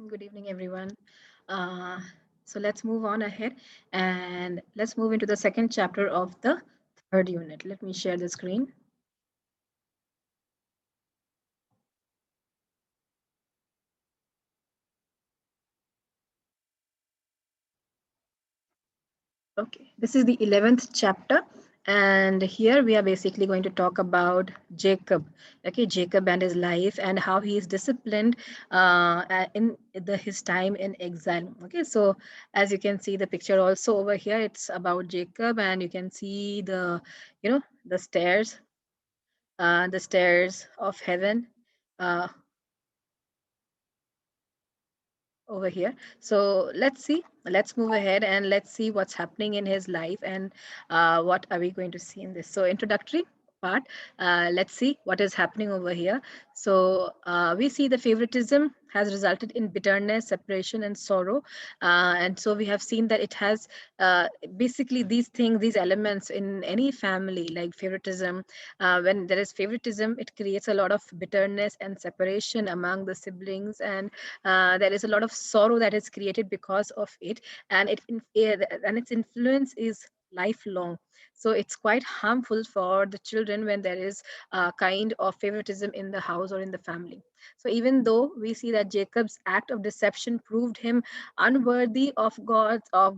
Good evening, everyone. Uh, so let's move on ahead and let's move into the second chapter of the third unit. Let me share the screen. Okay, this is the 11th chapter, and here we are basically going to talk about Jacob. Okay, Jacob and his life and how he is disciplined in his time in exile. Okay, so as you can see the picture also over here, it's about Jacob, and you can see the stairs of heaven. Uh, Over here. So let's move ahead and let's see what's happening in his life and what are we going to see in this. So introductory part, let's see what is happening over here. So we see the favoritism has resulted in bitterness, separation, and sorrow. And so we have seen that it has uh, basically these things, these elements in any family, like favoritism. When there is favoritism, it creates a lot of bitterness and separation among the siblings, and there is a lot of sorrow that is created because of it, and its influence is lifelong. So it's quite harmful for the children when there is a kind of favoritism in the house or in the family. So even though we see that Jacob's act of deception proved him unworthy of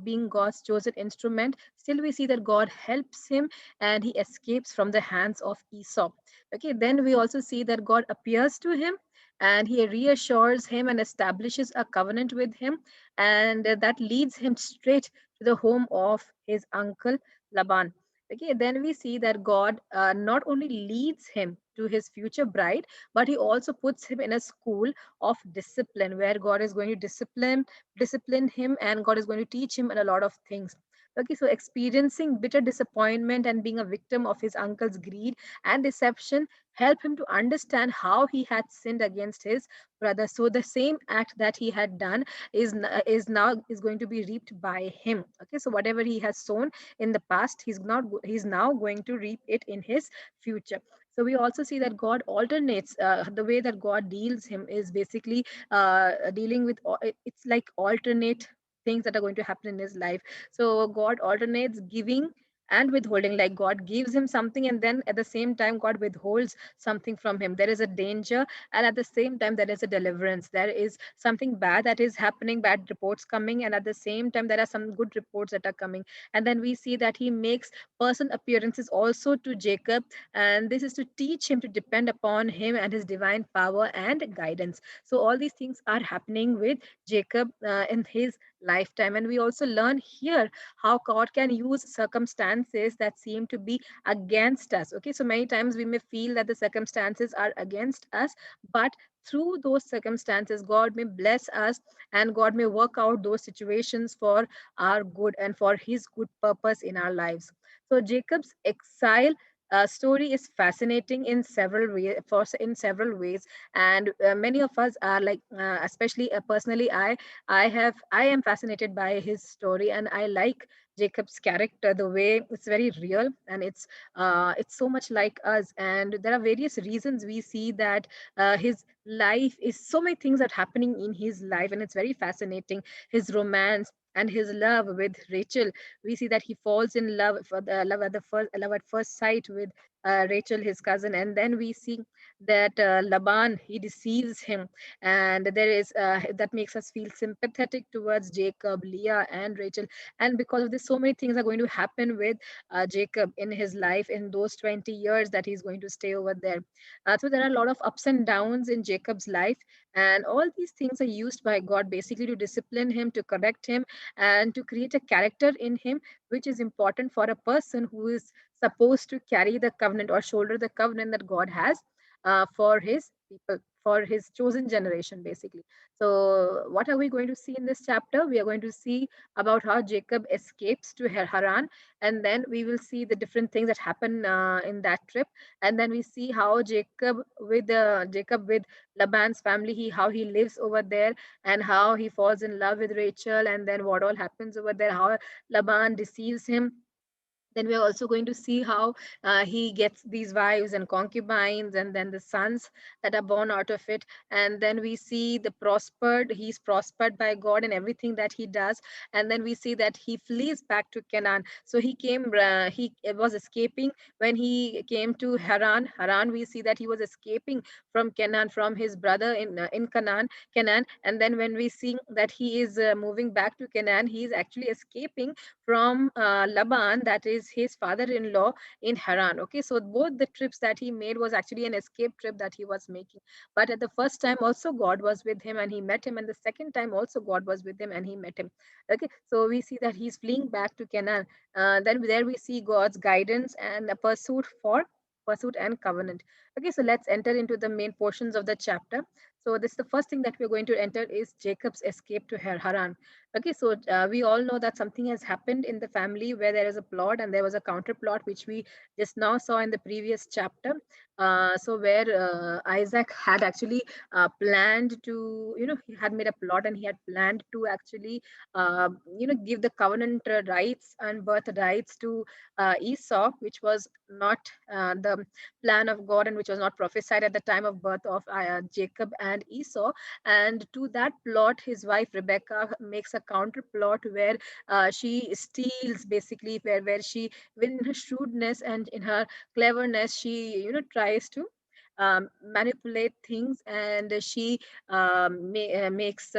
being God's chosen instrument, still we see that God helps him and he escapes from the hands of Esau. Okay, then we also see that God appears to him and he reassures him and establishes a covenant with him, and that leads him straight to the home of his uncle Laban. Okay, then we see that God not only leads him to his future bride, but he also puts him in a school of discipline where God is going to discipline him, and God is going to teach him a lot of things. Okay, so experiencing bitter disappointment and being a victim of his uncle's greed and deception help him to understand how he had sinned against his brother. So the same act that he had done is going to be reaped by him. Okay, so whatever he has sown in the past, he's now going to reap it in his future. So we also see that God alternates. The way that God deals him is basically dealing with. It's like alternate things that are going to happen in his life. So God alternates giving and withholding, like God gives him something and then at the same time God withholds something from him. There is a danger, and at the same time there is a deliverance. There is something bad that is happening, bad reports coming, and at the same time there are some good reports that are coming. And then we see that he makes person appearances also to Jacob, and this is to teach him to depend upon him and his divine power and guidance. So all these things are happening with Jacob in his lifetime. And we also learn here how God can use circumstances that seem to be against us. Okay, so many times we may feel that the circumstances are against us, but through those circumstances, God may bless us and God may work out those situations for our good and for His good purpose in our lives. So, Jacob's exile. Story is fascinating in several ways, and many of us are like, especially personally, I am fascinated by his story, and I like Jacob's character, the way it's very real, and it's so much like us. And there are various reasons we see that his life is so many things are happening in his life, and it's very fascinating. His romance and his love with Rachel, we see that he falls in love for the love at first sight with Rachel, his cousin, and then we see that Laban, he deceives him, and there is that makes us feel sympathetic towards Jacob, Leah, and Rachel. And because of this, so many things are going to happen with Jacob in his life in those 20 years that he's going to stay over there. So there are a lot of ups and downs in Jacob's life, and all these things are used by God basically to discipline him, to correct him, and to create a character in him, which is important for a person who is supposed to carry the covenant or shoulder the covenant that God has for his people, for his chosen generation, basically. So, what are we going to see in this chapter? We are going to see about how Jacob escapes to Haran, and then we will see the different things that happen in that trip, and then we see how Jacob with Laban's family, he how he lives over there, and how he falls in love with Rachel, and then what all happens over there, how Laban deceives him, Then we are also going to see how he gets these wives and concubines, and then the sons that are born out of it. And then we see the prospered, he's prospered by God in everything that he does. And then we see that he flees back to Canaan. So he came, he was escaping when he came to Haran. We see that he was escaping from Canaan, from his brother in Canaan. And then when we see that he is moving back to Canaan, he is actually escaping from Laban, that is his father-in-law in Haran. Okay, so both the trips that he made was actually an escape trip that he was making. But at the first time also God was with him and he met him, and the second time also God was with him and he met him. Okay, so we see that he's fleeing back to Canaan. Then there we see God's guidance and a pursuit and covenant. Okay, so let's enter into the main portions of the chapter. So this, the first thing that we're going to enter is Jacob's escape to Haran. Okay, so we all know that something has happened in the family where there is a plot and there was a counter plot, which we just now saw in the previous chapter. So where Isaac had actually planned to, he had made a plot and he had planned to actually, give the covenant rights and birth rights to Esau, which was not the plan of God and which was not prophesied at the time of birth of Jacob and Esau. And to that plot, his wife Rebecca makes a counter plot where she steals, basically, where she, in her shrewdness and in her cleverness, she tries to manipulate things, and she makes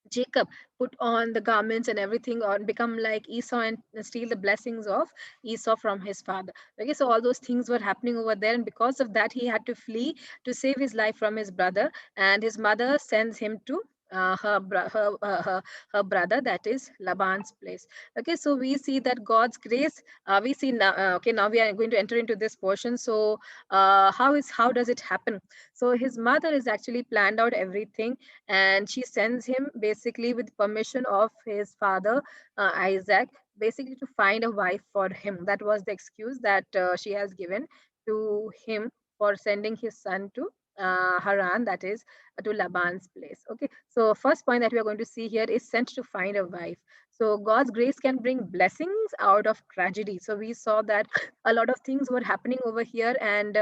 Jacob put on the garments and everything, or become like Esau and steal the blessings of Esau from his father. Okay, so all those things were happening over there, and because of that, he had to flee to save his life from his brother. And his mother sends him to her brother, that is Laban's place. Okay, so we see that God's grace. We see now. Okay, now we are going to enter into this portion. So, how does it happen? So his mother is actually planned out everything, and she sends him basically with permission of his father, Isaac, basically to find a wife for him. That was the excuse that she has given to him for sending his son to Haran, that is to Laban's place. Okay, so first point that we are going to see here is sent to find a wife. So God's grace can bring blessings out of tragedy. So we saw that a lot of things were happening over here, and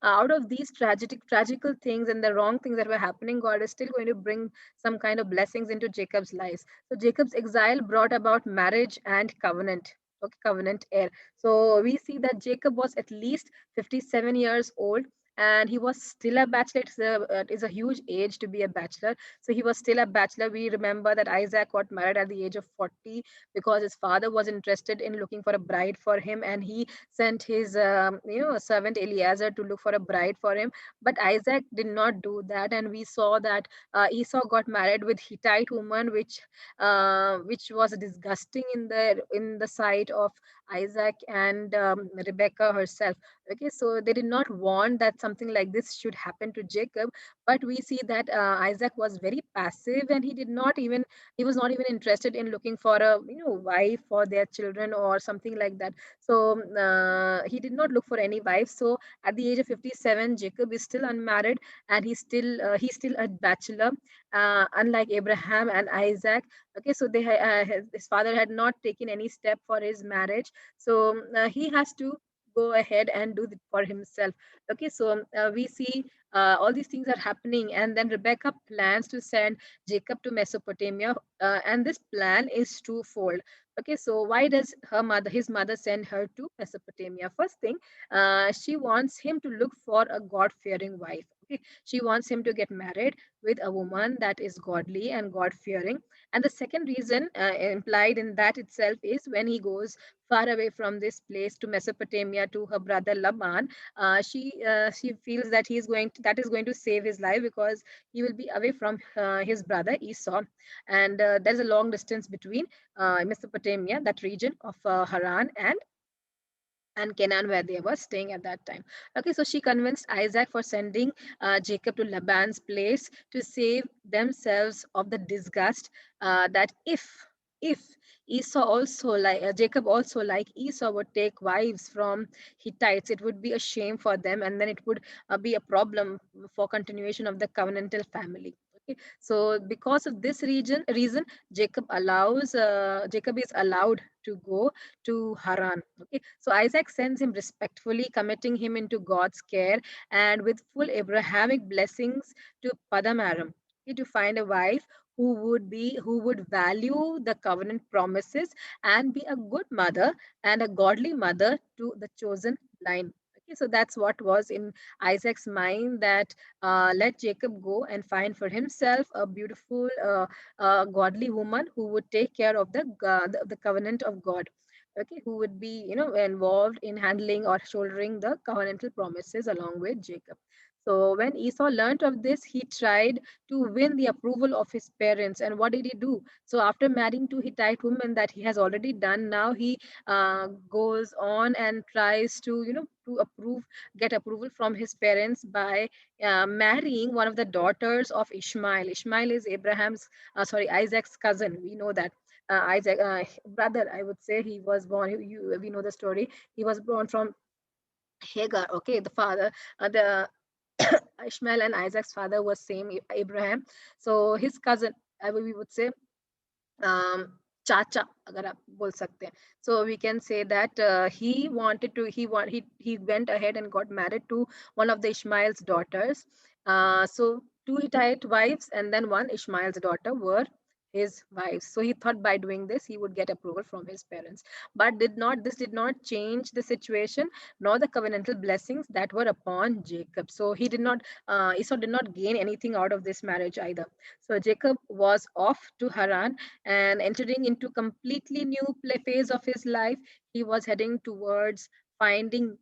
out of these tragical things and the wrong things that were happening, God is still going to bring some kind of blessings into Jacob's lives. So Jacob's exile brought about marriage and covenant. Okay, covenant heir. So we see that Jacob was at least 57 years old, and he was still a bachelor. It's a huge age to be a bachelor. So he was still a bachelor. We remember that Isaac got married at the age of 40 because his father was interested in looking for a bride for him, and he sent his servant Eliezer to look for a bride for him. But Isaac did not do that, and we saw that Esau got married with Hittite woman, which was disgusting in the sight of Isaac and Rebecca herself. Okay, so they did not want that something like this should happen to Jacob. But we see that Isaac was very passive, and he was not even interested in looking for a wife for their children or something like that. So he did not look for any wife. So at the age of 57, Jacob is still unmarried, and he's still a bachelor, unlike Abraham and Isaac. Okay, so his father had not taken any step for his marriage, so he has to go ahead and do it for himself. Okay, so we see all these things are happening, and then Rebecca plans to send Jacob to Mesopotamia, and this plan is twofold. Okay, so why does his mother, send her to Mesopotamia? First thing, she wants him to look for a God-fearing wife. Okay, she wants him to get married with a woman that is godly and God-fearing. And the second reason implied in that itself is when he goes far away from this place to Mesopotamia to her brother Laban, she feels that that is going to save his life, because he will be away from his brother Esau, and there's a long distance between Mesopotamia, that region of Haran, and Canaan, where they were staying at that time. Okay, so she convinced Isaac for sending Jacob to Laban's place to save themselves of the disgust, that if Esau also, like Jacob also, like Esau, would take wives from Hittites, it would be a shame for them, and then it would be a problem for continuation of the covenantal family. Okay, so because of this reason, Jacob is allowed to go to Haran. Okay, so Isaac sends him respectfully, committing him into God's care and with full Abrahamic blessings to Padam Aram, okay, to find a wife who would value the covenant promises and be a good mother and a godly mother to the chosen line. Okay, so that's what was in Isaac's mind, that let Jacob go and find for himself a beautiful, godly woman who would take care of the covenant of God. Okay, who would be, involved in handling or shouldering the covenantal promises along with Jacob. So when Esau learnt of this, he tried to win the approval of his parents. And what did he do? So after marrying two Hittite women that he has already done, now he goes on and tries to, get approval from his parents by marrying one of the daughters of Ishmael. Ishmael is Isaac's cousin. We know that. Isaac, brother, I would say. He was born. We know the story. He was born from Hagar. Okay, the father, the Ishmael and Isaac's father was same, Abraham. So his cousin, we would say, um, चाचा अगर आप बोल सकते हैं. So we can say that he went ahead and got married to one of the Ishmael's daughters. So two Hittite wives and then one Ishmael's daughter were his wives. So he thought by doing this he would get approval from his parents, but did not change the situation nor the covenantal blessings that were upon Jacob. So he did not Esau did not gain anything out of this marriage either. So Jacob was off to Haran and entering into completely new phase of his life. He was heading towards finding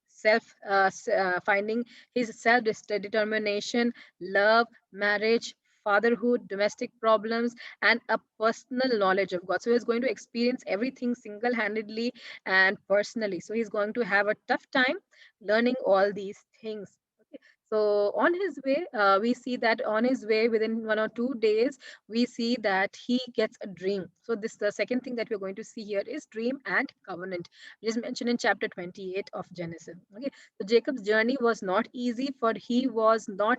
his self determination, love, marriage, fatherhood, domestic problems, and a personal knowledge of God. So he's going to experience everything single handedly and personally. So he's going to have a tough time learning all these things. Okay. So on his way, we see that on his way, within 1 or 2 days, we see that he gets a dream. So this the second thing that we're going to see here is dream and covenant, which is mentioned in chapter 28 of Genesis. Okay, so Jacob's journey was not easy, for he was not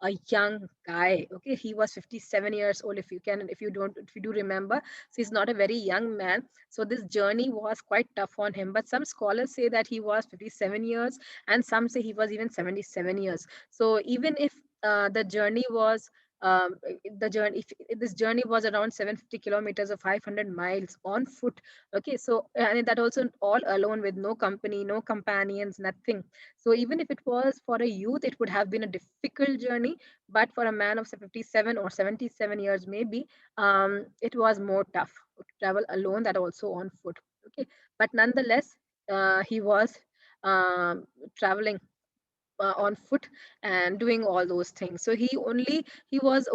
a young guy. Okay, he was 57 years old. If you do remember, so he's not a very young man. So this journey was quite tough on him. But some scholars say that he was 57 years, and some say he was even 77 years. So even if the journey was the journey if this journey was around 750 kilometers or 500 miles on foot. Okay, so and that also all alone with no company, no companions, nothing. So even if it was for a youth, it would have been a difficult journey, but for a man of say 57 or 77 years maybe, it was more tough to travel alone, that also on foot. Okay, but nonetheless, he was traveling on foot and doing all those things. So he was only he was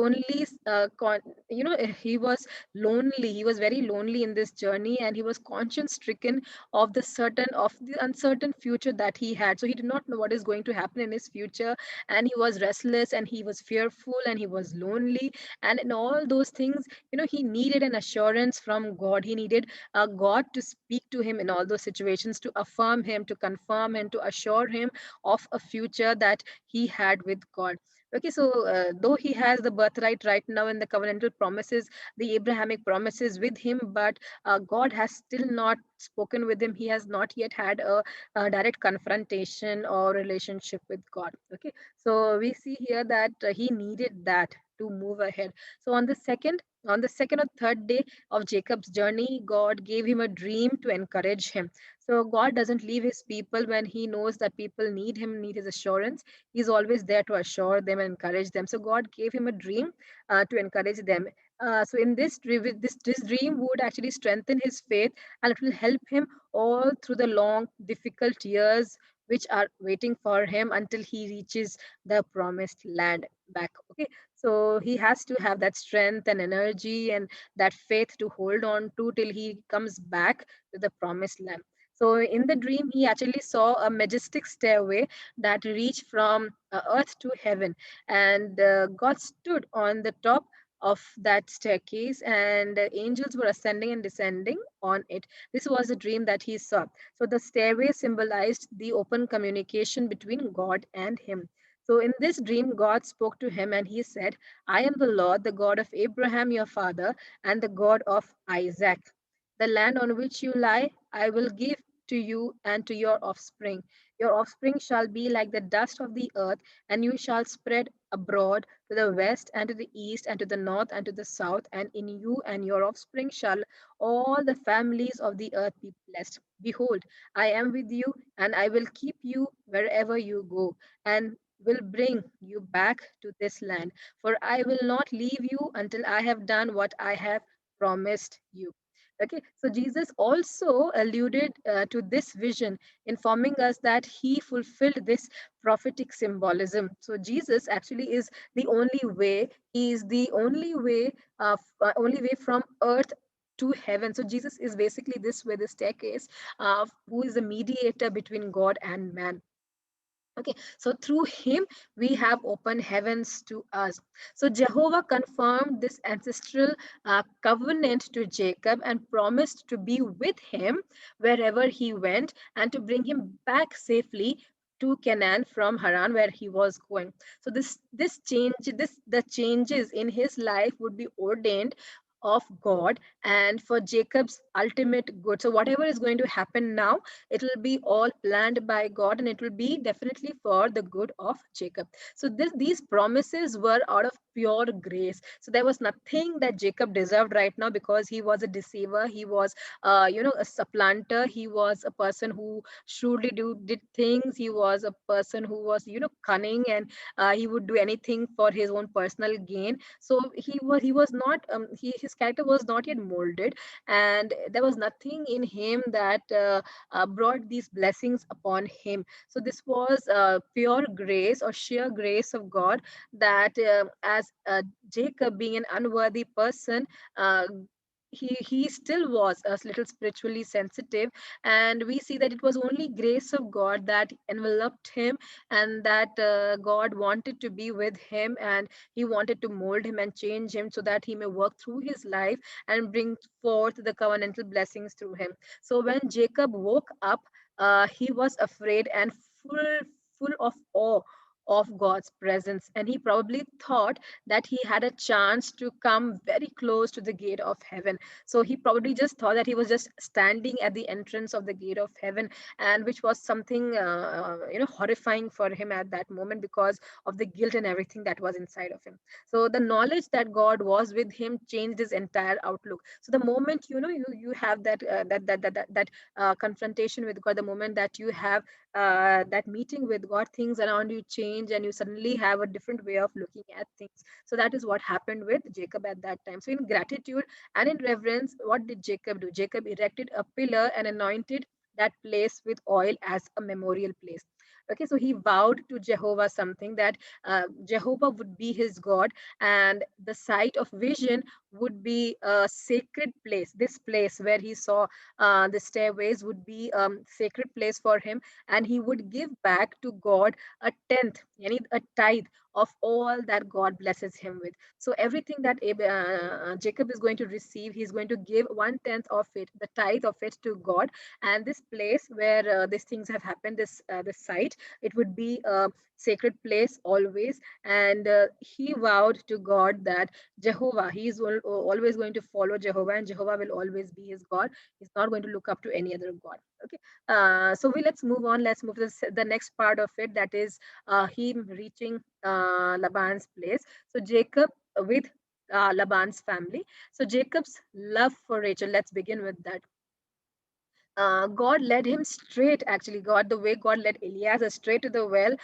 lonely. He was very lonely in this journey, and he was conscience stricken of the uncertain future that he had. So he did not know what is going to happen in his future, and he was restless, and he was fearful, and he was lonely. And in all those things, he needed an assurance from God. He needed God to speak to him in all those situations, to affirm him, to confirm him, to assure him of a future that he had with God. Okay, so though he has the birthright right now in the covenantal promises, the Abrahamic promises with him, but God has still not spoken with him. He has not yet had a direct confrontation or relationship with God. Okay, so we see here that he needed that to move ahead. So on the second or third day of Jacob's journey, God gave him a dream to encourage him. So God doesn't leave his people when he knows that people need him, need his assurance. He's always there to assure them and encourage them. So God gave him a dream to encourage them. So in this dream would actually strengthen his faith, and it will help him all through the long, difficult years which are waiting for him until he reaches the promised land back. Okay, so he has to have that strength and energy and that faith to hold on to till he comes back to the promised land. So in the dream, he actually saw a majestic stairway that reached from earth to heaven. And God stood on the top of that staircase, and angels were ascending and descending on it. This was a dream that he saw. So the stairway symbolized the open communication between God and him. So in this dream, God spoke to him and he said, I am the Lord, the God of Abraham your father, and the God of Isaac. The land on which you lie, I will give to you and to your offspring. Your offspring shall be like the dust of the earth, and you shall spread abroad to the west and to the east and to the north and to the south, and in you and your offspring shall all the families of the earth be blessed. Behold, I am with you, and I will keep you wherever you go, and will bring you back to this land. For I will not leave you until I have done what I have promised you. Okay, so Jesus also alluded to this vision, informing us that he fulfilled this prophetic symbolism. So Jesus actually is the only way. He is the only way from earth to heaven. So Jesus is basically this way, the staircase, who is the mediator between God and man. Okay, so through him we have open heavens to us. So Jehovah confirmed this ancestral covenant to Jacob and promised to be with him wherever he went and to bring him back safely to Canaan from Haran where he was going. So the changes in his life would be ordained of God and for Jacob's ultimate good. So whatever is going to happen now, it will be all planned by God and it will be definitely for the good of Jacob. So these promises were out of pure grace. So there was nothing that Jacob deserved right now because he was a deceiver. He was, a supplanter. He was a person who shrewdly did things. He was a person who was, cunning, and he would do anything for his own personal gain. So he was not, his character was not yet molded, and there was nothing in him that brought these blessings upon him. So this was pure grace or sheer grace of God that as Jacob being an unworthy person, uh, he still was a little spiritually sensitive, and we see that it was only grace of God that enveloped him, and that God wanted to be with him, and he wanted to mold him and change him so that he may work through his life and bring forth the covenantal blessings through him. So when Jacob woke up, he was afraid and full of awe of God's presence. And he probably thought that he had a chance to come very close to the gate of heaven. So he probably just thought that he was just standing at the entrance of the gate of heaven, and which was something horrifying for him at that moment because of the guilt and everything that was inside of him. So the knowledge that God was with him changed his entire outlook. So the moment you have that confrontation with God, the moment that you have that meeting with God, things around you change and you suddenly have a different way of looking at things. So that is what happened with Jacob at that time. So in gratitude and in reverence, what did Jacob do? Jacob erected a pillar and anointed that place with oil as a memorial place. Okay, so he vowed to Jehovah something, that Jehovah would be his God, and the site of vision would be a sacred place. This place where he saw the stairways would be a sacred place for him, and he would give back to God a tenth, yani a tithe of all that God blesses him with. So everything that Jacob is going to receive, he's going to give 1/10 of it, the tithe of it, to God. And this place where these things have happened, this site, it would be a sacred place always. And he vowed to God that Jehovah, he is always going to follow Jehovah, and Jehovah will always be his God. He's not going to look up to any other God. Okay, so let's move on. Let's move to the next part of it, that is him reaching Laban's place. So Jacob with Laban's family. So Jacob's love for Rachel. Let's begin with that. God led him straight, actually, God, the way God led Eliezer straight to the well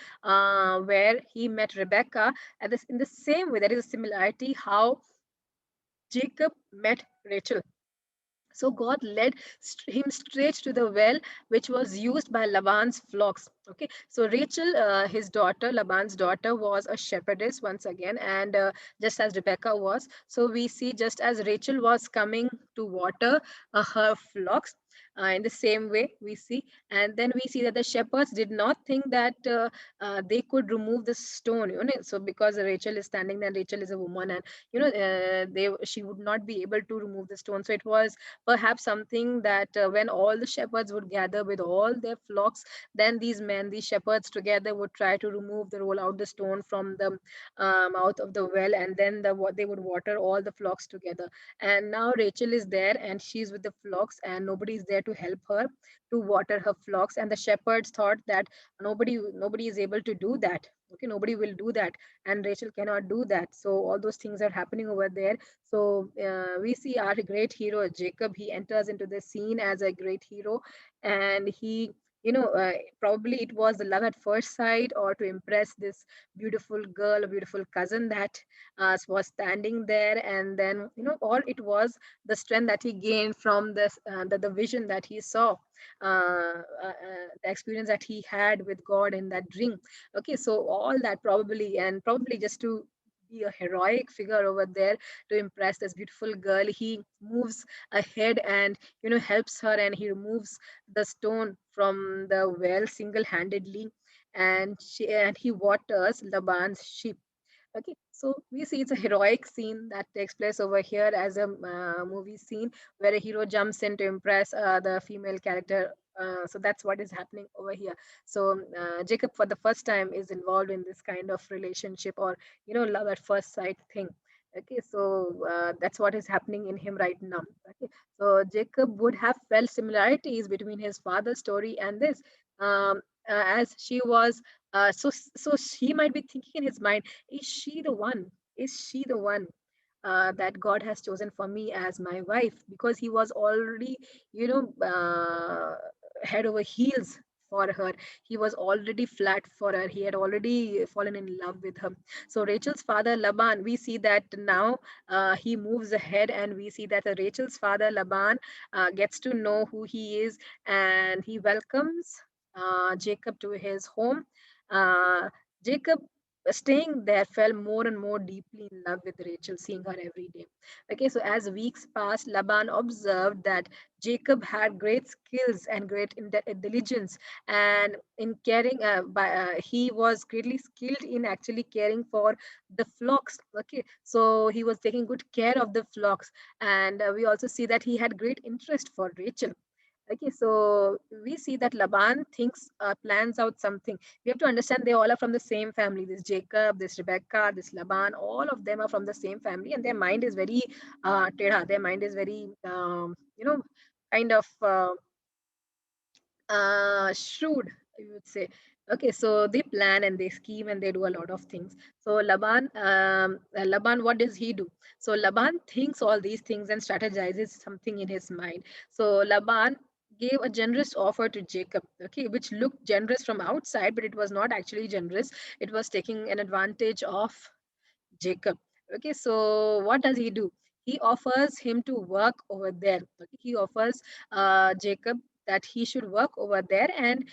where he met Rebecca. And this, in the same way, there is a similarity how Jacob met Rachel. So God led him straight to the well, which was used by Laban's flocks. Okay, so Rachel, his daughter, Laban's daughter, was a shepherdess once again, and just as Rebecca was. So we see, just as Rachel was coming to water her flocks, in the same way we see, and then we see that the shepherds did not think that they could remove the stone. So because Rachel is standing there, Rachel is a woman, and she would not be able to remove the stone. So it was perhaps something that when all the shepherds would gather with all their flocks, then these when the shepherds together would try to remove the roll out the stone from the mouth of the well, and then they would water all the flocks together. And now Rachel is there, and she's with the flocks, and nobody is there to help her to water her flocks. And the shepherds thought that nobody is able to do that. Okay, nobody will do that, and Rachel cannot do that. So all those things are happening over there. So we see our great hero Jacob. He enters into the scene as a great hero, and he, you know, probably it was the love at first sight, or to impress this beautiful girl, a beautiful cousin that was standing there. And then, you know, or it was the strength that he gained from this, the vision that he saw, the experience that he had with God in that dream. Okay, so all that probably, and probably just to be a heroic figure over there to impress this beautiful girl, he moves ahead and, you know, helps her, and he removes the stone from the well single-handedly, and he waters Laban's sheep. Okay, so we see it's a heroic scene that takes place over here as a movie scene where a hero jumps in to impress the female character. So that's what is happening over here. So Jacob, for the first time, is involved in this kind of relationship, or, you know, love at first sight thing. Okay, so that's what is happening in him right now. Okay, so Jacob would have felt similarities between his father's story and this, as she was. So she might be thinking in his mind, is she the one? Is she the one that God has chosen for me as my wife? Because he was already, you know, head over heels for her. He was already flat for her. He had already fallen in love with her. So Rachel's father Laban, we see that now he moves ahead, and we see that Rachel's father Laban gets to know who he is, and he welcomes Jacob to his home. Uh, Jacob, staying there, fell more and more deeply in love with Rachel, seeing her every day. Okay, so as weeks passed, Laban observed that Jacob had great skills and great diligence, and in caring. He was greatly skilled in actually caring for the flocks. Okay, so he was taking good care of the flocks, and we also see that he had great interest for Rachel. Okay, so we see that Laban thinks, plans out something. We have to understand they all are from the same family. This Jacob, this Rebecca, this Laban, all of them are from the same family, and their mind is very teda. Their mind is very, you know, kind of shrewd, I would say. Okay, so they plan and they scheme and they do a lot of things. So Laban, what does he do? So Laban thinks all these things and strategizes something in his mind. So Laban gave a generous offer to Jacob, okay, which looked generous from outside, but it was not actually generous. It was taking an advantage of Jacob. Okay, so what does he do? He offers him to work over there. Okay, he offers Jacob that he should work over there, and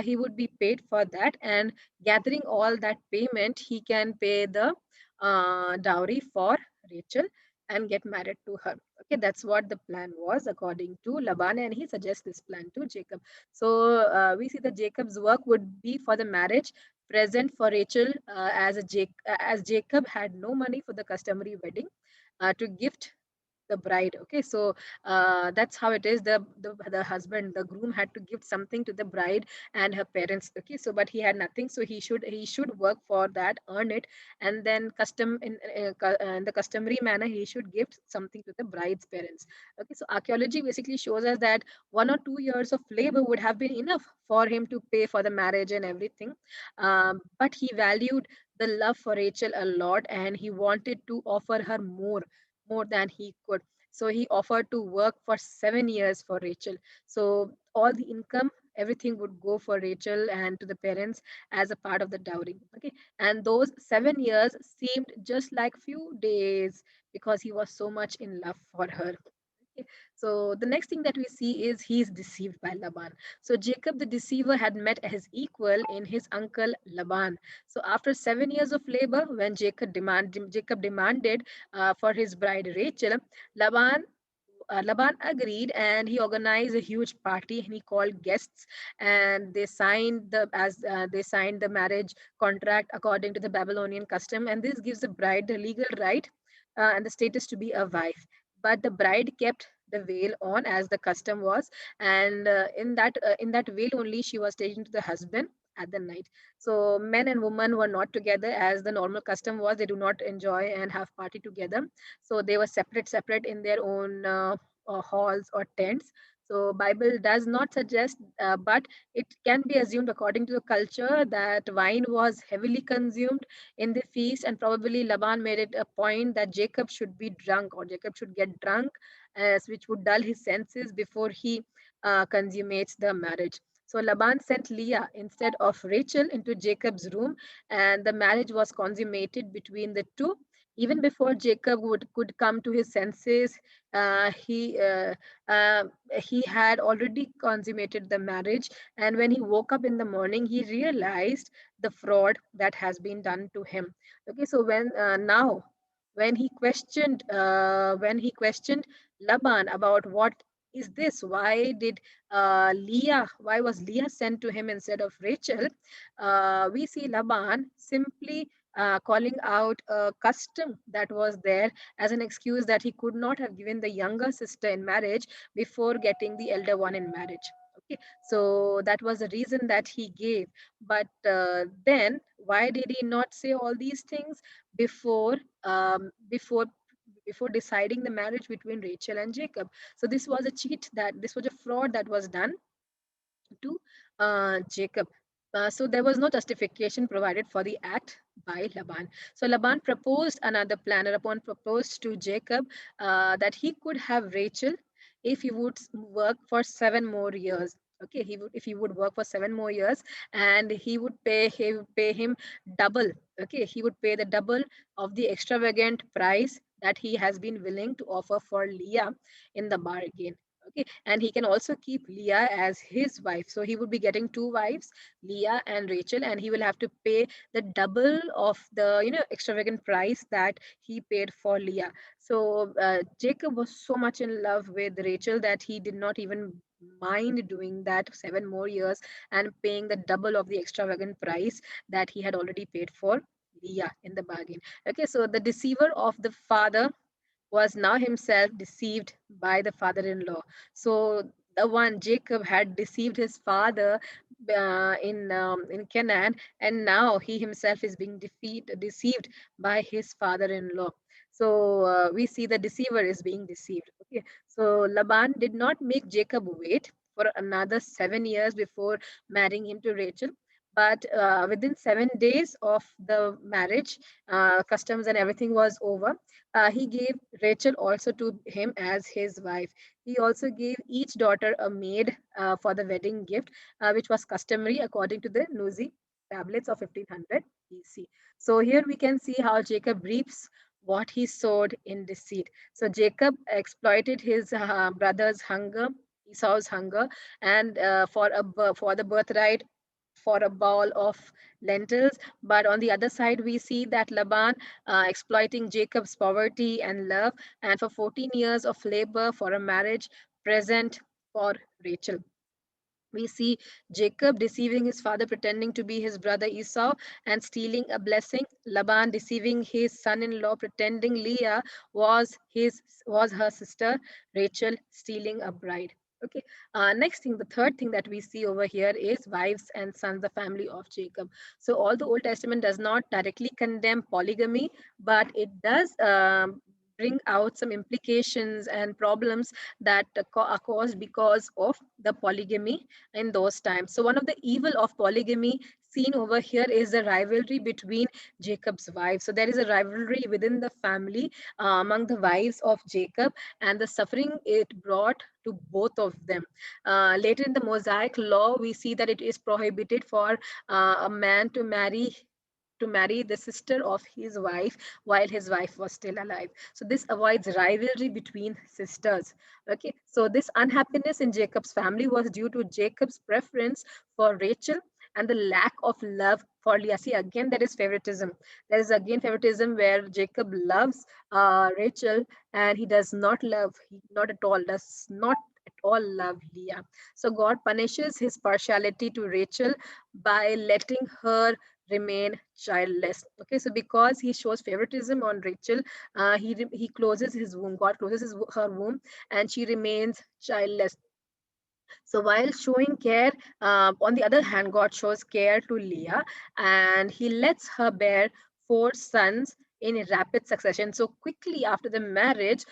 he would be paid for that. And gathering all that payment, he can pay the dowry for Rachel and get married to her. Okay, that's what the plan was according to Laban, and he suggests this plan to Jacob. So we see that Jacob's work would be for the marriage present for Rachel, as Jacob had no money for the customary wedding to gift the bride. Okay, so that's how it is. The husband, the groom, had to give something to the bride and her parents. Okay, so but he had nothing, so he should work for that, earn it, and then in the customary manner he should give something to the bride's parents. Okay, so archaeology basically shows us that 1 or 2 years of labor would have been enough for him to pay for the marriage and everything. But he valued the love for Rachel a lot, and he wanted to offer her more than he could. So he offered to work for 7 years for Rachel. So all the income, everything would go for Rachel and to the parents as a part of the dowry. Okay, and those 7 years seemed just like few days because he was so much in love for her. Okay. So the next thing that we see is he is deceived by Laban. So Jacob the deceiver had met his equal in his uncle Laban. So after 7 years of labor, when Jacob demanded for his bride Rachel, Laban Laban agreed, and he organized a huge party, and he called guests, and they signed the marriage contract according to the Babylonian custom, and this gives the bride the legal right and the status to be a wife. But the bride kept the veil on as the custom was, and in that veil only she was taken to the husband, at the night. So men and women were not together as the normal custom was. They do not enjoy and have party together. So they were separate in their own halls or tents. So Bible does not suggest, but it can be assumed according to the culture that wine was heavily consumed in the feast, and probably Laban made it a point that Jacob should be drunk, or Jacob should get drunk, as which would dull his senses before he consummates the marriage. So Laban sent Leah instead of Rachel into Jacob's room, and the marriage was consummated between the two. Even before Jacob could come to his senses, uh, he uh, uh, he had already consummated the marriage. And when he woke up in the morning, he realized the fraud that has been done to him. Okay, so when he questioned Laban about what is this, why was Leah sent to him instead of Rachel, we see Laban simply calling out a custom that was there as an excuse that he could not have given the younger sister in marriage before getting the elder one in marriage. Okay, so that was the reason that he gave. But then why did he not say all these things before um, before before deciding the marriage between Rachel and Jacob? So this was a fraud that was done to Jacob. So there was no justification provided for the act by Laban. So Laban proposed another plan, or upon proposed to Jacob that he could have Rachel if he would work for 7 more years. Okay, if he would work for 7 more years, and he would pay him double. Okay, he would pay the double of the extravagant price that he has been willing to offer for Leah in the bargain. Okay, and he can also keep Leah as his wife, so he would be getting two wives, Leah and Rachel, and he will have to pay the double of the extravagant price that he paid for Leah. So Jacob was so much in love with Rachel that he did not even mind doing that 7 more years and paying the double of the extravagant price that he had already paid for Leah in the bargain. Okay, so the deceiver of the father was now himself deceived by the father in law. So the one Jacob had deceived his father in Canaan, and now he himself is being deceived by his father in law. So we see the deceiver is being deceived. Okay, so Laban did not make Jacob wait for another 7 years before marrying him to Rachel. But within 7 days of the marriage, customs and everything was over, he gave Rachel also to him as his wife. He also gave each daughter a maid for the wedding gift, which was customary according to the Nuzi tablets of 1500 BC. So here we can see how Jacob reaps what he sowed in deceit. So Jacob exploited his brother's hunger, Esau's hunger, and for the birthright for a bowl of lentils. But on the other side, we see that Laban exploiting Jacob's poverty and love, and for 14 years of labor for a marriage present for Rachel. We see Jacob deceiving his father, pretending to be his brother Esau and stealing a blessing. Laban deceiving his son-in-law, pretending Leah was her sister. Rachel stealing a bride. Okay. Next thing, the third thing that we see over here is wives and sons, the family of Jacob. So, all the Old Testament does not directly condemn polygamy, but it does bring out some implications and problems that are caused because of the polygamy in those times. So, one of the evil of polygamy seen over here is the rivalry between Jacob's wives. So, there is a rivalry within the family among the wives of Jacob, and the suffering it brought to both of them. Later in the Mosaic law, we see that it is prohibited for a man to marry the sister of his wife while his wife was still alive. So this avoids rivalry between sisters. Okay, so this unhappiness in Jacob's family was due to Jacob's preference for Rachel and the lack of love for Leah. See, again, there is favoritism. There is again favoritism where Jacob loves Rachel, and he does not love, he not at all, does not at all love Leah. So God punishes his partiality to Rachel by letting her remain childless. Okay, so because he shows favoritism on Rachel, he closes his womb. God closes her womb, and she remains childless. So while showing care, on the other hand, God shows care to Leah, and he lets her bear four sons in rapid succession. So quickly after the marriage,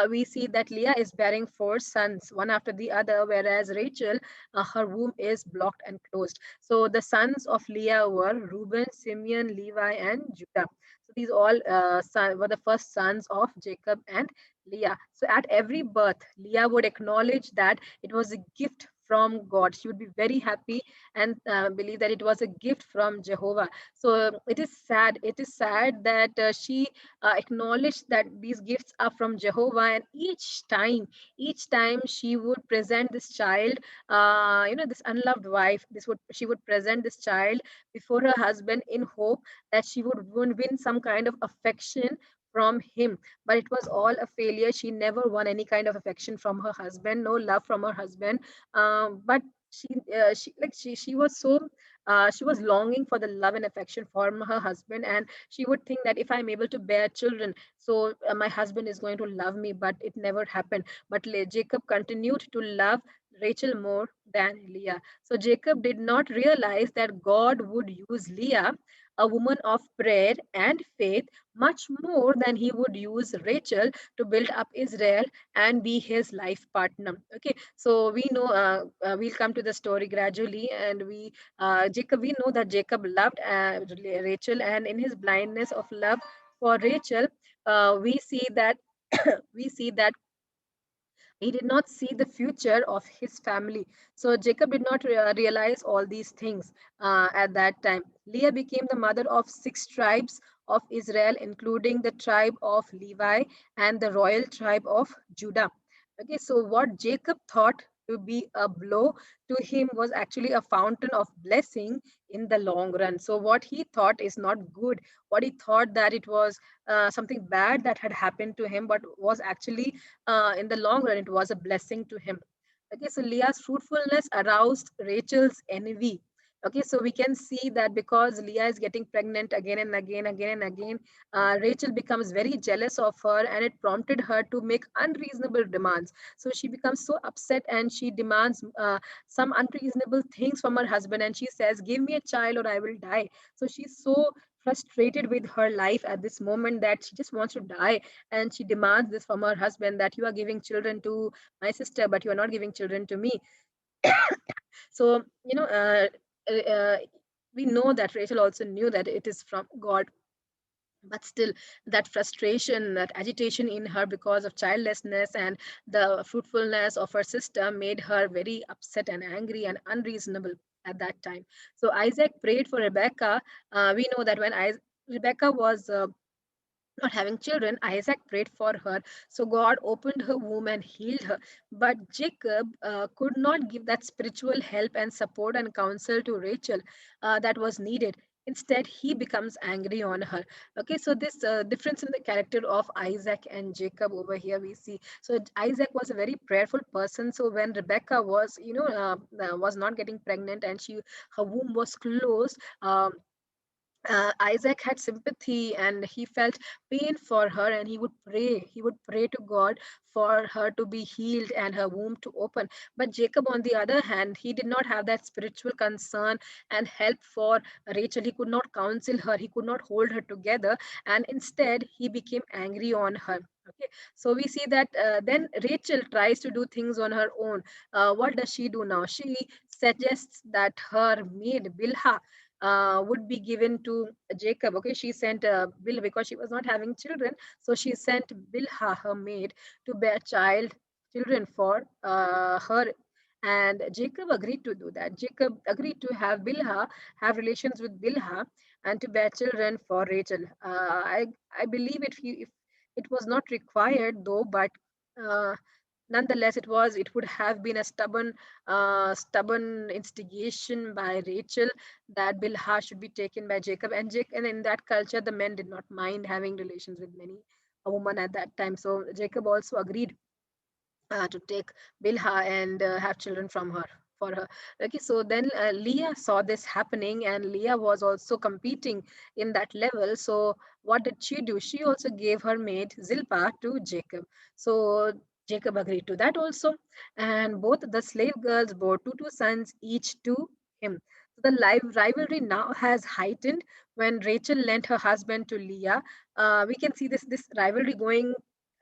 we see that Leah is bearing four sons, one after the other, whereas Rachel, her womb is blocked and closed. So the sons of Leah were Reuben, Simeon, Levi, and Judah. So these all were the first sons of Jacob and Leah. So at every birth, Leah would acknowledge that it was a gift from God. She would be very happy and believe that it was a gift from Jehovah. So it is sad. It is sad that she acknowledged that these gifts are from Jehovah, and each time she would present this child, this unloved wife. This would She would present this child before her husband in hope that she would win some kind of affection from him, but it was all a failure. She never won any kind of affection from her husband, no love from her husband. But she was so she was longing for the love and affection from her husband, and she would think that if I'm able to bear children, so my husband is going to love me. But it never happened. But Jacob continued to love Rachel more than Leah. So Jacob did not realize that God would use Leah, a woman of prayer and faith, much more than he would use Rachel to build up Israel and be his life partner. Okay, so we know we'll come to the story gradually, and we know that Jacob loved Rachel, and in his blindness of love for Rachel, we see that we see that he did not see the future of his family. So Jacob did not realize all these things at that time. Leah became the mother of six tribes of Israel, including the tribe of Levi and the royal tribe of Judah. Okay, so what Jacob thought to be a blow to him was actually a fountain of blessing in the long run. So what he thought is not good, what he thought that it was something bad that had happened to him, but was actually in the long run, it was a blessing to him. Okay, so Leah's fruitfulness aroused Rachel's envy. Okay, so we can see that because Leah is getting pregnant again and again, again and again, Rachel becomes very jealous of her, and it prompted her to make unreasonable demands. So she becomes so upset and she demands some unreasonable things from her husband, and she says, "Give me a child or I will die." So she's so frustrated with her life at this moment that she just wants to die, and she demands this from her husband, that you are giving children to my sister but you are not giving children to me. So uh, we know that Rachel also knew that it is from God, but still that frustration, that agitation in her because of childlessness and the fruitfulness of her sister made her very upset and angry and unreasonable at that time. So Isaac prayed for Rebecca. We know that when Rebecca was not having children, Isaac prayed for her. So God opened her womb and healed her. But Jacob could not give that spiritual help and support and counsel to Rachel that was needed. Instead, he becomes angry on her. Okay, so this difference in the character of Isaac and Jacob over here we see. So Isaac was a very prayerful person. So when Rebecca was, was not getting pregnant and her womb was closed, Isaac had sympathy and he felt pain for her, and he would pray. He would pray to God for her to be healed and her womb to open. But Jacob, on the other hand, he did not have that spiritual concern and help for Rachel. He could not counsel her, he could not hold her together, and instead he became angry on her. Okay, so we see that then Rachel tries to do things on her own. What does she do now? She suggests that her maid Bilhah would be given to Jacob. Okay, she sent Bill because she was not having children, so she sent Bilhah, her maid, to bear children for her. And Jacob agreed to do that. Jacob agreed to have Bilhah have relations with Bilhah and to bear children for Rachel. I believe if it was not required though, but uh, nonetheless it would have been a stubborn instigation by Rachel that Bilhah should be taken by Jacob. And in that culture, the men did not mind having relations with many a woman at that time. So Jacob also agreed to take Bilhah and have children from her for her. Okay, so then Leah saw this happening, and Leah was also competing in that level. So what did she do? She also gave her maid Zilpah to Jacob. So Jacob agreed to that also, and both the slave girls bore two sons each to him. So the live rivalry now has heightened when Rachel lent her husband to Leah. We can see this rivalry going.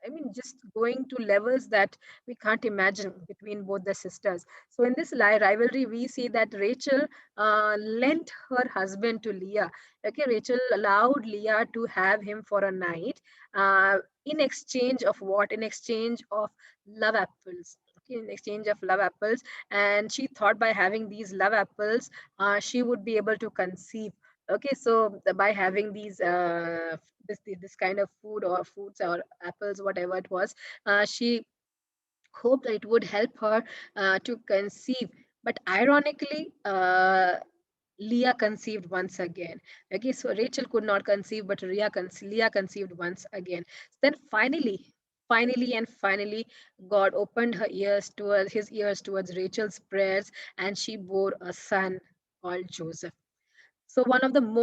I mean, just going to levels that we can't imagine between both the sisters. So in this rivalry, we see that Rachel lent her husband to Leah. Okay, Rachel allowed Leah to have him for a night. In exchange of what? In exchange of love apples. Okay, in exchange of love apples, and she thought by having these love apples, she would be able to conceive. Okay, so by having these this kind of food or foods or apples, whatever it was, she hoped that it would help her to conceive. But ironically, Leah conceived once again. Okay, so Rachel could not conceive, but Leah conceived once again. Then finally, God opened her ears towards his ears towards Rachel's prayers, and she bore a son called Joseph. So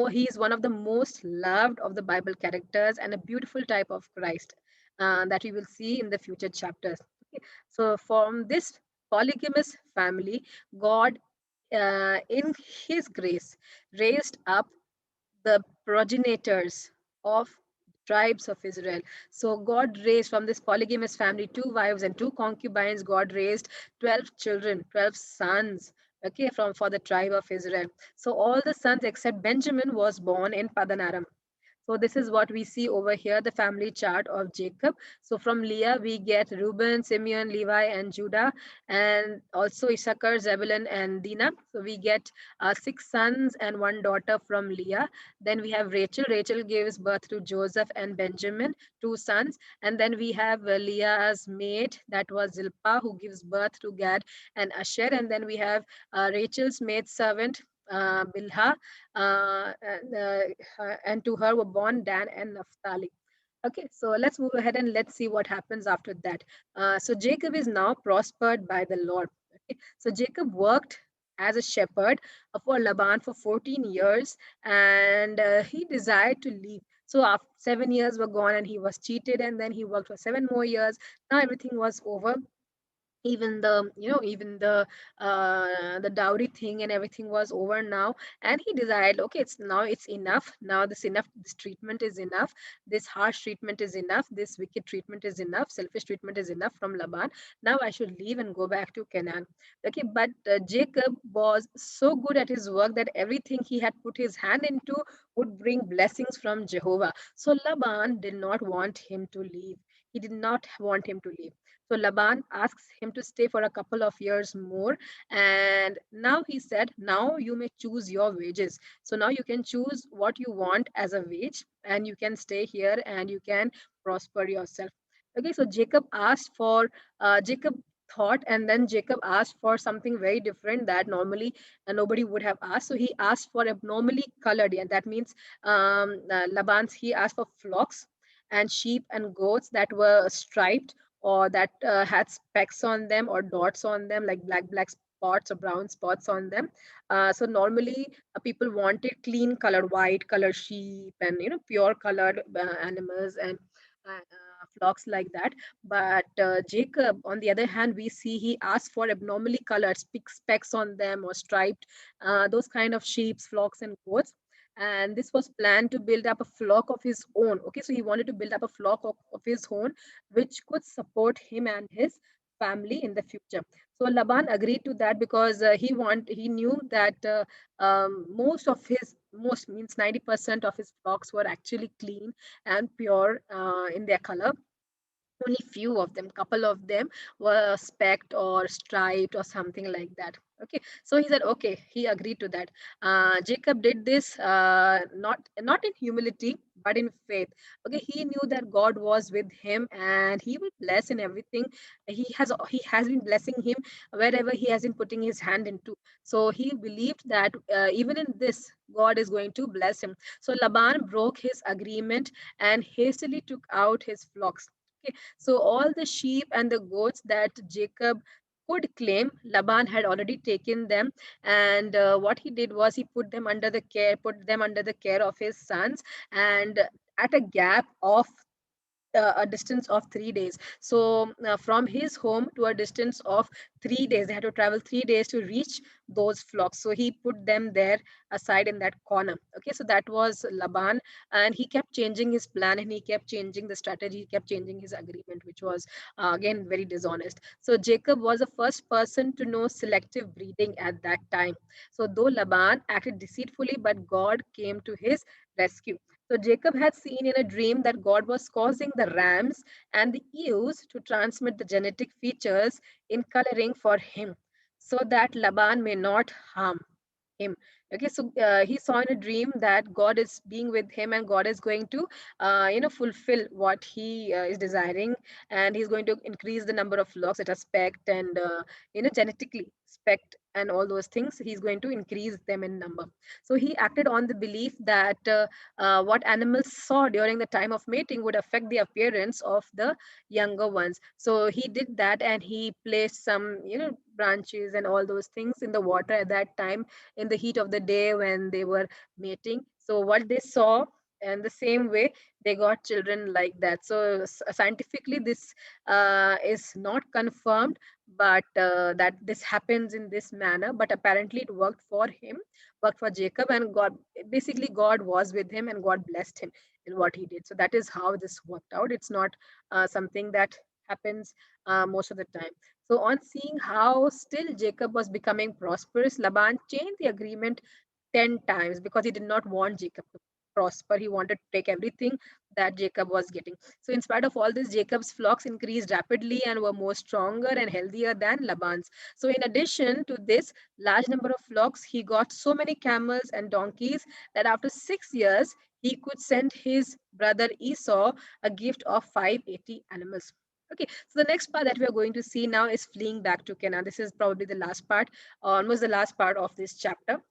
he is one of the most loved of the Bible characters and a beautiful type of Christ that we will see in the future chapters. Okay. So from this polygamous family, God, in His grace, raised up the progenitors of tribes of Israel. So God raised from this polygamous family two wives and two concubines. God raised 12 children, 12 sons. Okay, from for the tribe of Israel. So all the sons except Benjamin was born in Padanaram. So this is what we see over here, the family chart of Jacob. So from Leah, we get Reuben, Simeon, Levi, and Judah, and also Issachar, Zebulun, and Dinah. So we get six sons and one daughter from Leah. Then we have Rachel. Rachel gives birth to Joseph and Benjamin, two sons. And then we have Leah's maid, that was Zilpah, who gives birth to Gad and Asher. And then we have Rachel's maid servant, Bilhah, and to her were born Dan and Naphtali. Okay, so let's move ahead and let's see what happens after that. So Jacob is now prospered by the Lord. Okay, so Jacob worked as a shepherd for Laban for 14 years, and he desired to leave. So after 7 years were gone, and he was cheated, and then he worked for 7 more years. Now everything was over, even the dowry thing and everything was over now, and he decided, okay, it's enough now. This treatment is enough. This harsh treatment is enough. This wicked treatment is enough. Selfish treatment is enough from Laban. Now I should leave and go back to Canaan. Okay, but Jacob was so good at his work that everything he had put his hand into would bring blessings from Jehovah. So Laban did not want him to leave. He did not want him to leave. So Laban asks him to stay for a couple of years more. And now he said, now you may choose your wages. So now you can choose what you want as a wage, and you can stay here and you can prosper yourself. Okay, so Jacob thought, and then Jacob asked for something very different that normally nobody would have asked. So he asked for abnormally colored, and that means he asked for flocks and sheep and goats that were striped, or that had specks on them or dots on them, like black spots or brown spots on them. So normally people wanted clean colored, white colored sheep, and pure colored animals, and flocks like that. But Jacob, on the other hand, we see he asked for abnormally colored specks on them, or striped, those kind of sheep, flocks, and goats. And this was planned to build up a flock of his own. Okay, so he wanted to build up a flock of his own, which could support him and his family in the future. So Laban agreed to that because he knew that most means 90% of his flocks were actually clean and pure in their color. Only few of them, couple of them, were specked or striped or something like that. Okay, so he said, okay, he agreed to that. Jacob did this not in humility but in faith. Okay, he knew that God was with him and he will bless in everything. He has been blessing him wherever he has been putting his hand into. So he believed that even in this, God is going to bless him. So Laban broke his agreement and hastily took out his flocks. Okay, so all the sheep and the goats that Jacob could claim, Laban had already taken them, and what he did was he put them under the care of his sons, and at a gap of a distance of 3 days. So from his home to a distance of 3 days, they had to travel 3 days to reach those flocks. So he put them there aside in that corner. Okay, so that was Laban, and he kept changing his plan, and he kept changing the strategy, he kept changing his agreement, which was again very dishonest. So Jacob was the first person to know selective breeding at that time. So though Laban acted deceitfully, but God came to his rescue. So Jacob had seen in a dream that God was causing the rams and the ewes to transmit the genetic features in coloring for him, so that Laban may not harm him. Okay, so he saw in a dream that God is being with him, and God is going to fulfill what he is desiring, and he's going to increase the number of flocks that are specked, and genetically specked, and all those things he's going to increase them in number. So he acted on the belief that what animals saw during the time of mating would affect the appearance of the younger ones. So he did that, and he placed some branches and all those things in the water at that time, in the heat of the day when they were mating. So what they saw, and the same way they got children like that. So scientifically this is not confirmed, but that this happens in this manner, but apparently it worked for him, worked for Jacob, and God, basically God was with him, and God blessed him in what he did. So that is how this worked out. It's not something that happens most of the time. So on seeing how still Jacob was becoming prosperous, Laban changed the agreement 10 times, because he did not want Jacob to prosper. He wanted to take everything that Jacob was getting. So, in spite of all this, Jacob's flocks increased rapidly and were more stronger and healthier than Laban's. So, in addition to this large number of flocks, he got so many camels and donkeys that after 6 years, he could send his brother Esau a gift of 580 animals. Okay, so the next part that we are going to see now is fleeing back to Canaan. This is probably the last part, almost the last part of this chapter.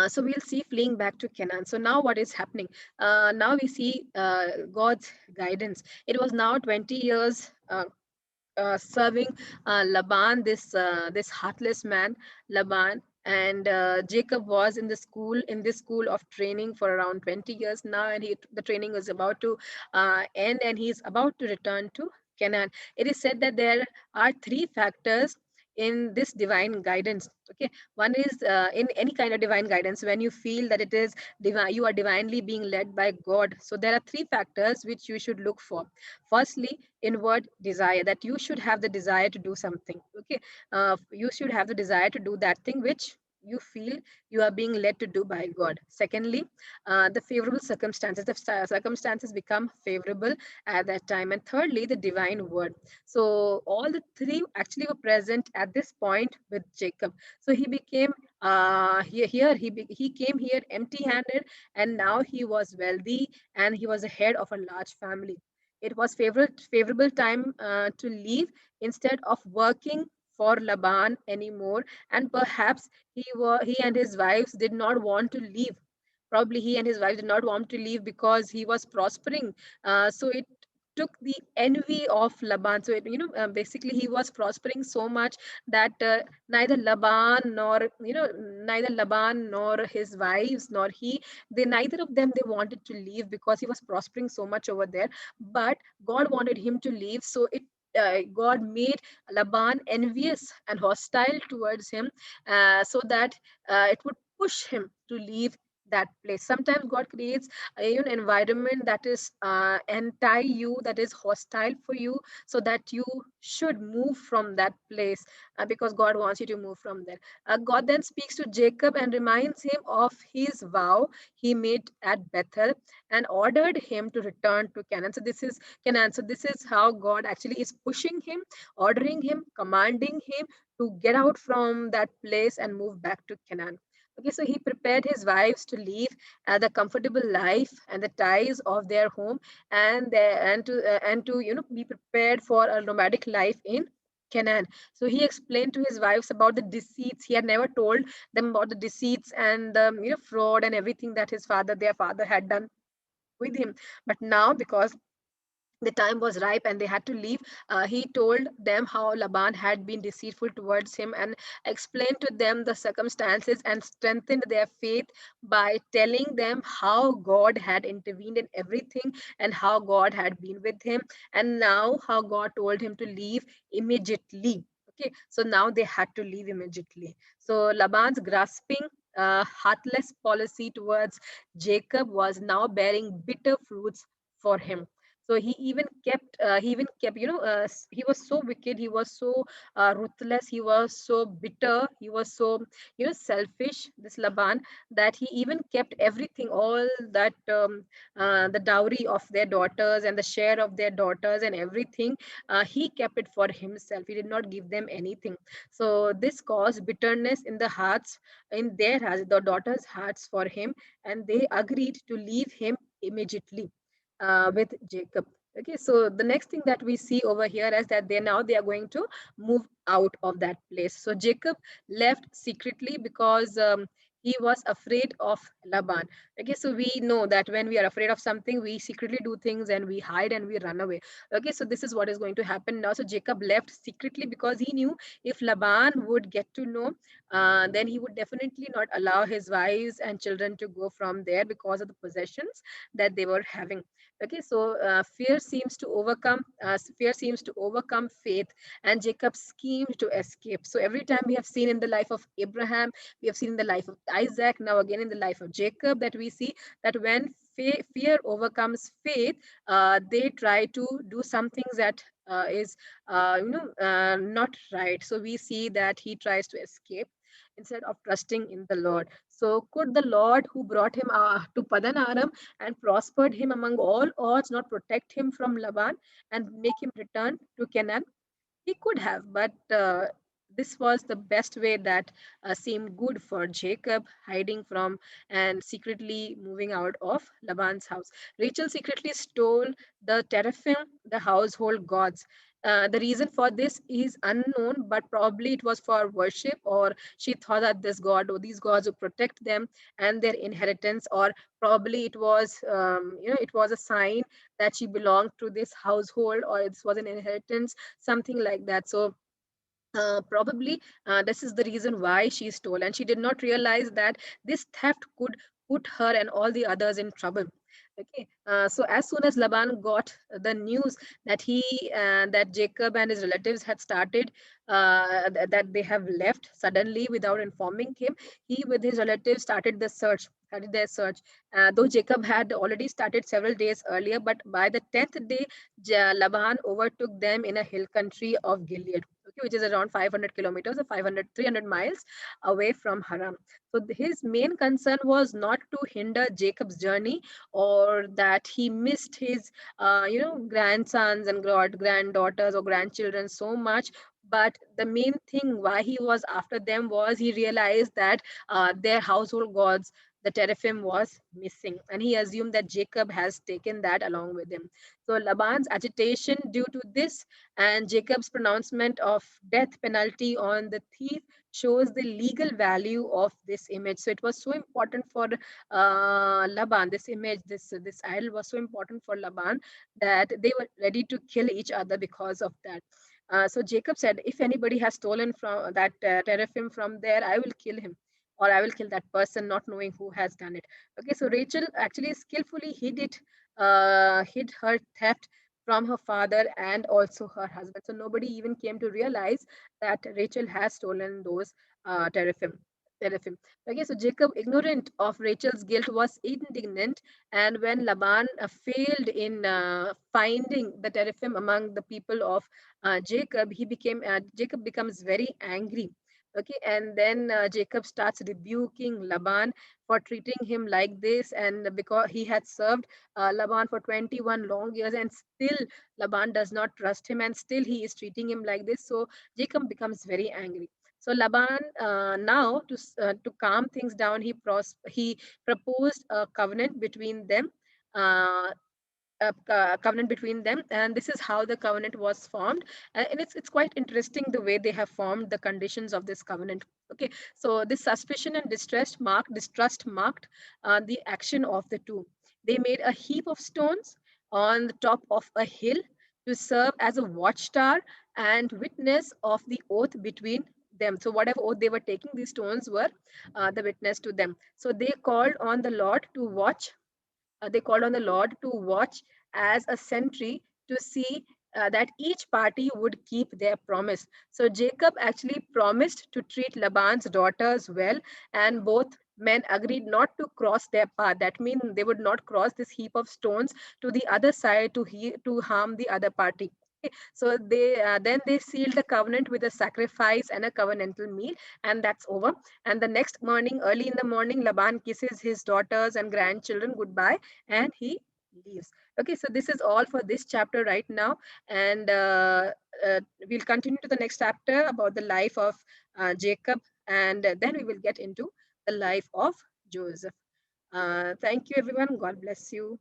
So we'll see fleeing back to Canaan. So now what is happening? Now we see God's guidance. It was now 20 years serving this heartless man, Laban. And Jacob was in this school of training for around 20 years now, and the training is about to end, and he's about to return to Canaan. It is said that there are three factors in this divine guidance. Okay, one is in any kind of divine guidance, when you feel that it is divine, you are divinely being led by God. So there are three factors which you should look for. Firstly, inward desire, that you should have the desire to do something. Okay, you should have the desire to do that thing which you feel you are being led to do by God. Secondly, the favorable circumstances, the circumstances become favorable at that time. And thirdly, the divine word. So all the three actually were present at this point with Jacob. So he became he came here empty handed, and now he was wealthy, and he was the head of a large family. It was favorable time to leave instead of working for Laban anymore. And perhaps he and his wives did not want to leave. Probably he and his wife did not want to leave because he was prospering. So it took the envy of Laban. So basically he was prospering so much that neither Laban nor neither Laban nor his wives nor neither of them, they wanted to leave because he was prospering so much over there. But God wanted him to leave, so God made Laban envious and hostile towards him, so that it would push him to leave that place. Sometimes God creates an environment that is anti you, that is hostile for you, so that you should move from that place, because God wants you to move from there. God then speaks to Jacob and reminds him of his vow he made at Bethel, and ordered him to return to Canaan. So this is Canaan. So this is how God actually is pushing him, ordering him, commanding him to get out from that place and move back to Canaan. Okay, so he prepared his wives to leave the comfortable life and the ties of their home, and to be prepared for a nomadic life in Canaan. So he explained to his wives about the deceits. He had never told them about the deceits and the fraud and everything that their father had done with him. But now, because the time was ripe and they had to leave, he told them how Laban had been deceitful towards him and explained to them the circumstances and strengthened their faith by telling them how God had intervened in everything and how God had been with him, and now how God told him to leave immediately. Okay, so now they had to leave immediately. So Laban's grasping, heartless policy towards Jacob was now bearing bitter fruits for him. So he even kept, he was so wicked, he was so ruthless, he was so bitter, he was so, selfish, this Laban, that he even kept everything, all that, the dowry of their daughters and the share of their daughters and everything, he kept it for himself. He did not give them anything. So this caused bitterness in the hearts, in their hearts, the daughters hearts, for him, and they agreed to leave him immediately, with Jacob. Okay, so the next thing that we see over here is that they are going to move out of that place. So Jacob left secretly because, he was afraid of Laban. Okay, so we know that when we are afraid of something, we secretly do things and we hide and we run away. Okay, so this is what is going to happen now. So Jacob left secretly because he knew if Laban would get to know, then he would definitely not allow his wives and children to go from there because of the possessions that they were having. Okay, so fear seems to overcome faith, and Jacob schemed to escape. So every time we have seen in the life of Abraham, we have seen in the life of Isaac, now again in the life of Jacob, that we see that when fear overcomes faith, they try to do some things that, is not right. So we see that he tries to escape instead of trusting in the Lord. So could the Lord who brought him, to Padan Aram and prospered him among all odds not protect him from Laban and make him return to Canaan? He could have, but this was the best way that seemed good for Jacob, hiding from and secretly moving out of Laban's house. Rachel secretly stole the teraphim, the household gods. The reason for this is unknown, but probably it was for worship, or she thought that this god or these gods would protect them and their inheritance, or probably it was, it was a sign that she belonged to this household, or it was an inheritance, something like that. So probably this is the reason why she stole, and she did not realize that this theft could put her and all the others in trouble. Okay, so as soon as Laban got the news that that Jacob and his relatives had started, that they have left suddenly without informing him, he with his relatives started their search. Though Jacob had already started several days earlier, but by the 10th day, Laban overtook them in a hill country of Gilead, okay, which is around 500 kilometers or 300 miles away from Haram. So his main concern was not to hinder Jacob's journey, or that he missed his, grandsons and granddaughters or grandchildren so much. But the main thing why he was after them was he realized that their household gods, the teraphim, was missing, and he assumed that Jacob has taken that along with him. So Laban's agitation due to this and Jacob's pronouncement of death penalty on the thief shows the legal value of this image. So it was so important for Laban. This image, this idol was so important for Laban that they were ready to kill each other because of that. So Jacob said, "If anybody has stolen from that teraphim from there, I will kill him." Or I will kill that person, not knowing who has done it. Okay, so Rachel actually skillfully hid her theft from her father and also her husband. So nobody even came to realize that Rachel has stolen those teraphim. Teraphim. Okay, so Jacob, ignorant of Rachel's guilt, was indignant, and when Laban failed in finding the teraphim among the people of Jacob becomes very angry. Okay, and then Jacob starts rebuking Laban for treating him like this, and because he had served Laban for 21 long years, and still Laban does not trust him, and still he is treating him like this. So Jacob becomes very angry. So Laban, now to calm things down, he proposed a covenant between them. Uh, covenant between them, and this is how the covenant was formed. And it's quite interesting the way they have formed the conditions of this covenant. Okay, so this suspicion and distrust marked the action of the two. They made a heap of stones, on the top of a hill to serve as a watchtower and witness of the oath between them. So whatever oath they were taking, these stones were the witness to them. So they called on the Lord to watch. They called on the Lord to watch as a sentry to see that each party would keep their promise. So Jacob actually promised to treat Laban's daughters well, and both men agreed not to cross their path. That means they would not cross this heap of stones to the other side to harm the other party. So they then they sealed the covenant with a sacrifice and a covenantal meal, and that's over. And the next morning, early in the morning, Laban kisses his daughters and grandchildren goodbye, and he leaves. Okay, so this is all for this chapter right now, and we'll continue to the next chapter about the life of Jacob, and then we will get into the life of Joseph. Thank you, everyone. God bless you.